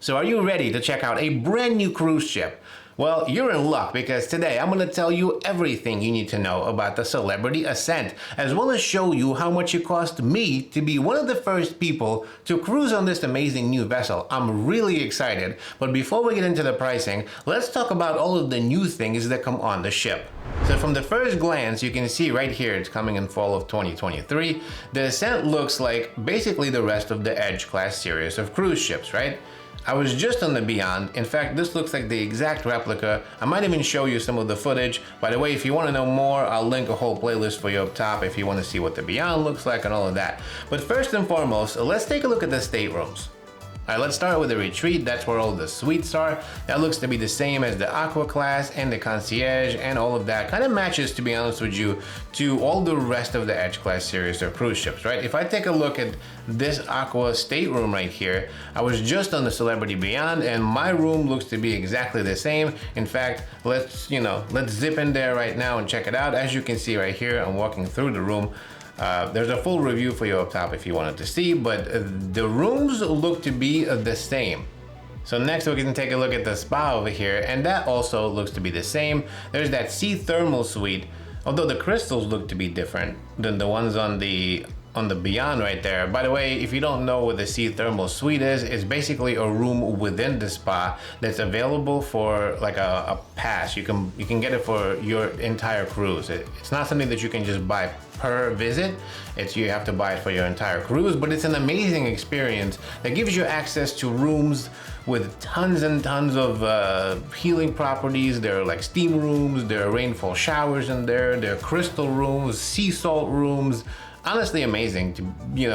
So are you ready to check out a brand new cruise ship? Well, you're in luck because today I'm going to tell you everything you need to know about the celebrity Ascent, as well as show you how much it cost me to be one of the first people to cruise on this amazing new vessel. I'm really excited, but before we get into the pricing, let's talk about all of the new things that come on the ship. So from the first glance, you can see right here, it's coming in fall of 2023. The Ascent looks like basically the rest of the Edge class series of cruise ships, right? I was just on the Beyond. In fact, this looks like the exact replica. I might even show you some of the footage. By the way, if you want to know more, I'll link a whole playlist for you up top if you want to see what the Beyond looks like and all of that. But first and foremost, let's take a look at the staterooms. Alright, let's start with the Retreat. That's where all the suites are. That looks to be the same as the Aqua class and the Concierge and all of that. Kind of matches, to be honest with you, to all the rest of the Edge class series of cruise ships, right? If I take a look at this Aqua stateroom right here, I was just on the Celebrity Beyond and my room looks to be exactly the same. In fact, let's zip in there right now and check it out. As you can see right here, I'm walking through the room. There's a full review for you up top if you wanted to see, but the rooms look to be the same. So next we can take a look at the spa over here, and that also looks to be the same. There's that sea thermal suite, although the crystals look to be different than the ones on the Beyond right there. By the way, if you don't know what the sea thermal suite is, it's basically a room within the spa that's available for like a pass. You can get it for your entire cruise. It's not something that you can just buy per visit. You have to buy it for your entire cruise, but it's an amazing experience that gives you access to rooms with tons and tons of healing properties. There are like steam rooms, there are rainfall showers in there, there are crystal rooms, sea salt rooms. Honestly amazing,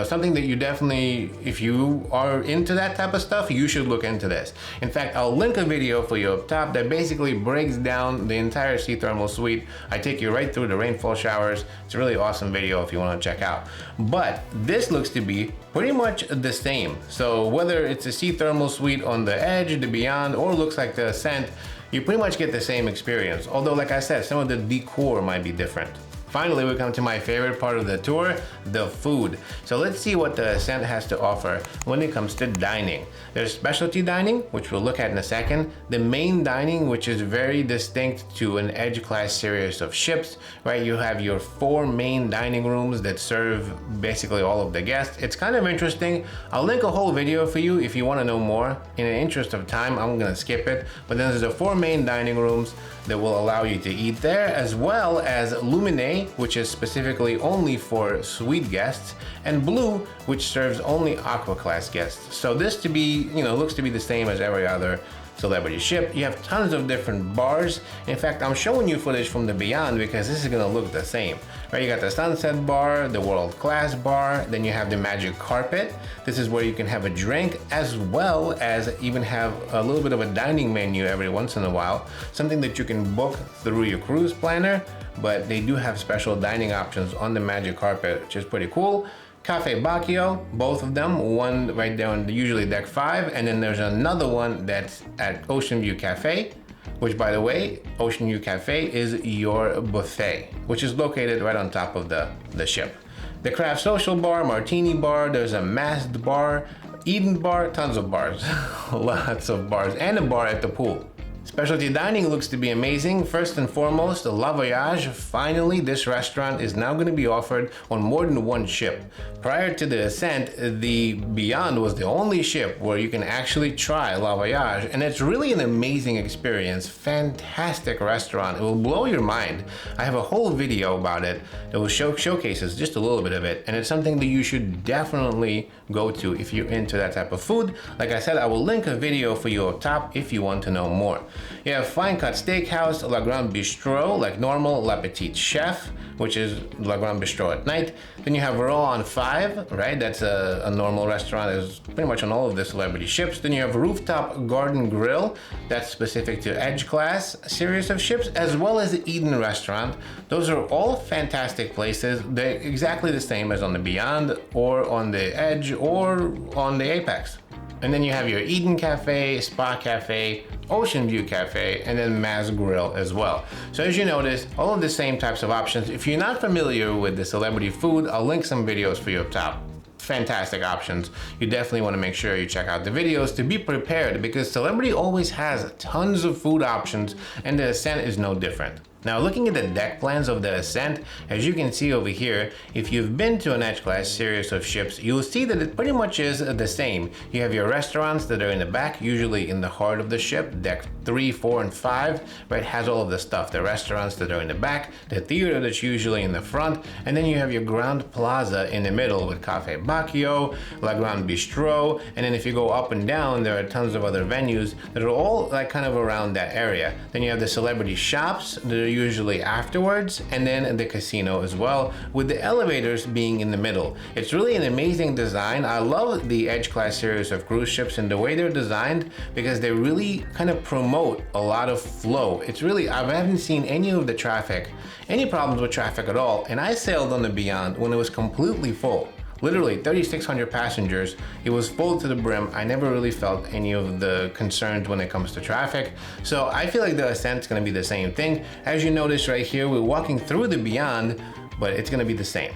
something that you definitely, if you are into that type of stuff, you should look into this. In fact, I'll link a video for you up top that basically breaks down the entire sea thermal suite. I take you right through the rainfall showers. It's a really awesome video if you want to check out. But this looks to be pretty much the same. So whether it's a sea thermal suite on the Edge, the Beyond, or looks like the Ascent, you pretty much get the same experience. Although, like I said, some of the decor might be different. Finally, we come to my favorite part of the tour, the food. So let's see what the Ascent has to offer when it comes to dining. There's specialty dining, which we'll look at in a second. The main dining, which is very distinct to an Edge class series of ships, right? You have your 4 main dining rooms that serve basically all of the guests. It's kind of interesting. I'll link a whole video for you if you want to know more. In the interest of time, I'm gonna skip it. But then there's the 4 main dining rooms that will allow you to eat there, as well as Lumine, which is specifically only for suite guests, and Blue, which serves only Aqua class guests. So this to be, looks to be the same as every other celebrity ship. You have tons of different bars. In fact, I'm showing you footage from the Beyond because this is gonna look the same. Right, you got the Sunset bar, the World Class bar, then you have the Magic Carpet. This is where you can have a drink, as well as even have a little bit of a dining menu every once in a while, something that you can book through your cruise planner, but they do have special dining options on the Magic Carpet, which is pretty cool. Cafe Bacchio, both of them, one right there on usually deck 5, and then there's another one that's at Ocean View Cafe, which, by the way, Ocean View Cafe is your buffet, which is located right on top of the ship. The Craft Social Bar, Martini Bar, there's a masked bar, Eden Bar, tons of bars, lots of bars, and a bar at the pool. Specialty dining looks to be amazing. First and foremost, La Voyage. Finally, this restaurant is now going to be offered on more than one ship. Prior to the Ascent, the Beyond was the only ship where you can actually try La Voyage, and it's really an amazing experience. Fantastic restaurant. It will blow your mind. I have a whole video about it that will showcases just a little bit of it, and it's something that you should definitely go to if you're into that type of food. Like I said, I will link a video for you up top if you want to know more. You have Fine Cut Steakhouse, La Grande Bistro, like normal, La Petite Chef, which is La Grande Bistro at night. Then you have Raw on 5, right? That's a normal restaurant, is pretty much on all of the celebrity ships. Then you have Rooftop Garden Grill, that's specific to Edge class series of ships, as well as the Eden Restaurant. Those are all fantastic places. They're exactly the same as on the Beyond, or on the Edge, or on the Apex. And then you have your Eden Cafe, Spa Cafe, Ocean View Cafe, and then Maz Grill as well. So as you notice, all of the same types of options. If you're not familiar with the celebrity food, I'll link some videos for you up top. fantastic options. You definitely want to make sure you check out the videos to be prepared, because Celebrity always has tons of food options and the Ascent is no different. Now, looking at the deck plans of the Ascent, as you can see over here, if you've been to an Edge-class series of ships, you'll see that it pretty much is the same. You have your restaurants that are in the back, usually in the heart of the ship. Deck 3, 4, and 5, right, has all of the stuff. The restaurants that are in the back, the theater that's usually in the front, and then you have your Grand Plaza in the middle with Cafe Bacchio, La Grande Bistro, and then if you go up and down, there are tons of other venues that are all like kind of around that area. Then you have the Celebrity shops that are usually afterwards, and then the casino as well, with the elevators being in the middle. It's really an amazing design. I love the Edge-class series of cruise ships and the way they're designed, because they really kind of promote a lot of flow. It's really, I haven't seen any of the traffic, any problems with traffic at all, and I sailed on the Beyond when it was completely full. Literally 3,600 passengers. It was full to the brim. I never really felt any of the concerns when it comes to traffic. So I feel like the Ascent's gonna be the same thing. As you notice right here, we're walking through the Beyond, but it's gonna be the same.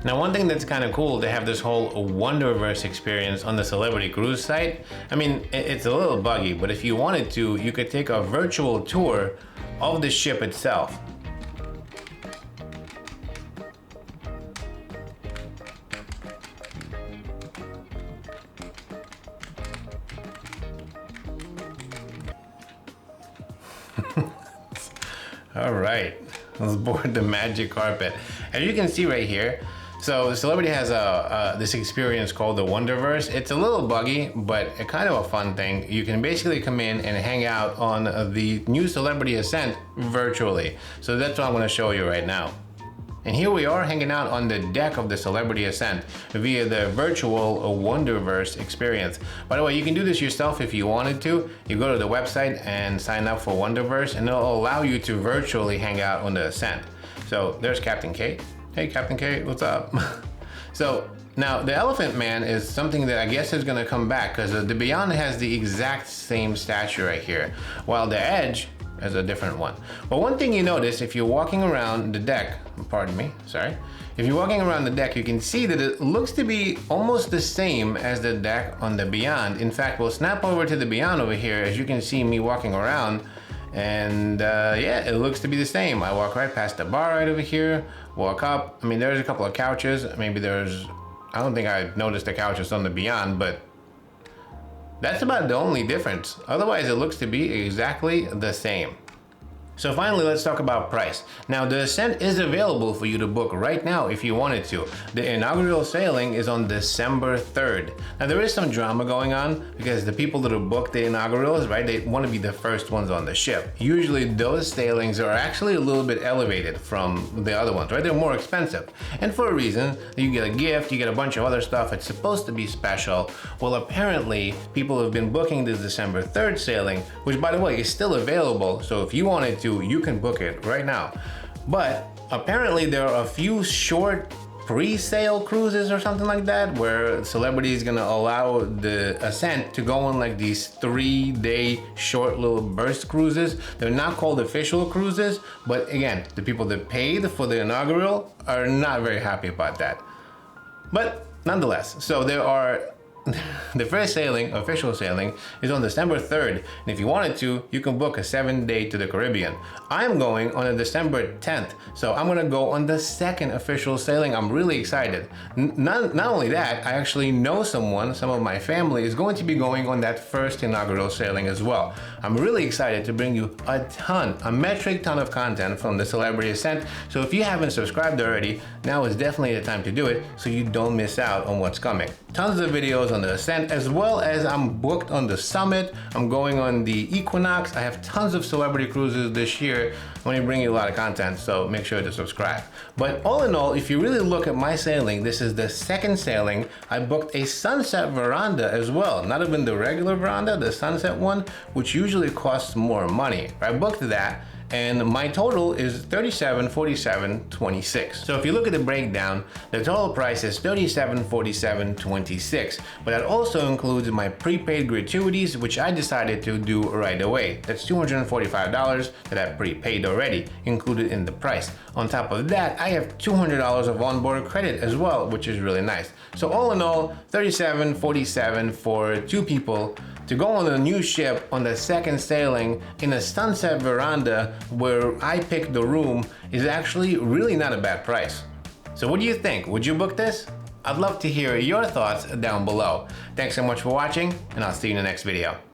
Now, one thing that's kind of cool to have this whole Wonderverse experience on the Celebrity Cruise site. I mean, it's a little buggy, but if you wanted to, you could take a virtual tour of the ship itself. All right, let's board the magic carpet. As you can see right here, so Celebrity has this experience called the Wonderverse. It's a little buggy, but a kind of a fun thing. You can basically come in and hang out on the new Celebrity Ascent virtually. So that's what I'm gonna show you right now. And here we are hanging out on the deck of the Celebrity Ascent via the virtual Wonderverse experience. By the way, you can do this yourself if you wanted to. You go to the website and sign up for Wonderverse, and it'll allow you to virtually hang out on the Ascent. So there's Captain Kate. Hey, Captain Kate, what's up? So now the Elephant Man is something that I guess is gonna come back, because the Beyond has the exact same stature right here, while the Edge as a different one. But one thing you notice if you're walking around the deck, pardon me, sorry. If you're walking around the deck, you can see that it looks to be almost the same as the deck on the Beyond. In fact, we'll snap over to the Beyond over here. As you can see me walking around, and yeah, it looks to be the same. I walk right past the bar right over here, walk up. I mean, there's a couple of couches. Maybe there's, I don't think I noticed the couches on the Beyond, but that's about the only difference. Otherwise, it looks to be exactly the same. So finally, let's talk about price. Now, the Ascent is available for you to book right now if you wanted to. The inaugural sailing is on December 3rd. Now, there is some drama going on because the people that have booked the inaugurals, right, they want to be the first ones on the ship. Usually, those sailings are actually a little bit elevated from the other ones, right? They're more expensive. And for a reason, you get a gift, you get a bunch of other stuff. It's supposed to be special. Well, apparently, people have been booking this December 3rd sailing, which, by the way, is still available. So if you wanted to, you can book it right now. But apparently there are a few short pre-sale cruises or something like that, where Celebrity is gonna allow the Ascent to go on like these 3-day short little burst cruises. They're not called official cruises, but again, the people that paid for the inaugural are not very happy about that. But nonetheless, so there are the first sailing, official sailing, is on December 3rd, and if you wanted to, you can book a 7-day to the Caribbean. I'm going on a December 10th, so I'm gonna go on the second official sailing. I'm really excited. Not only that, I actually know someone, some of my family, is going to be going on that first inaugural sailing as well. I'm really excited to bring you a metric ton of content from the Celebrity Ascent, so if you haven't subscribed already, now is definitely the time to do it so you don't miss out on what's coming. Tons of videos on the Ascent, as well as I'm booked on the Summit. I'm going on the Equinox. I have tons of Celebrity cruises this year. I'm going to bring you a lot of content, so make sure to subscribe. But all in all, if you really look at my sailing, this is the second sailing. I booked a sunset veranda as well. Not even the regular veranda, the sunset one, which usually costs more money. I booked that, and my total is $37.47.26. So if you look at the breakdown, the total price is $37.47.26, but that also includes my prepaid gratuities, which I decided to do right away. That's $245 that I prepaid already, included in the price. On top of that, I have $200 of onboard credit as well, which is really nice. So all in all, $37.47 for 2 people to go on a new ship on the second sailing in a sunset veranda where I picked the room is actually really not a bad price. So what do you think? Would you book this? I'd love to hear your thoughts down below. Thanks so much for watching, and I'll see you in the next video.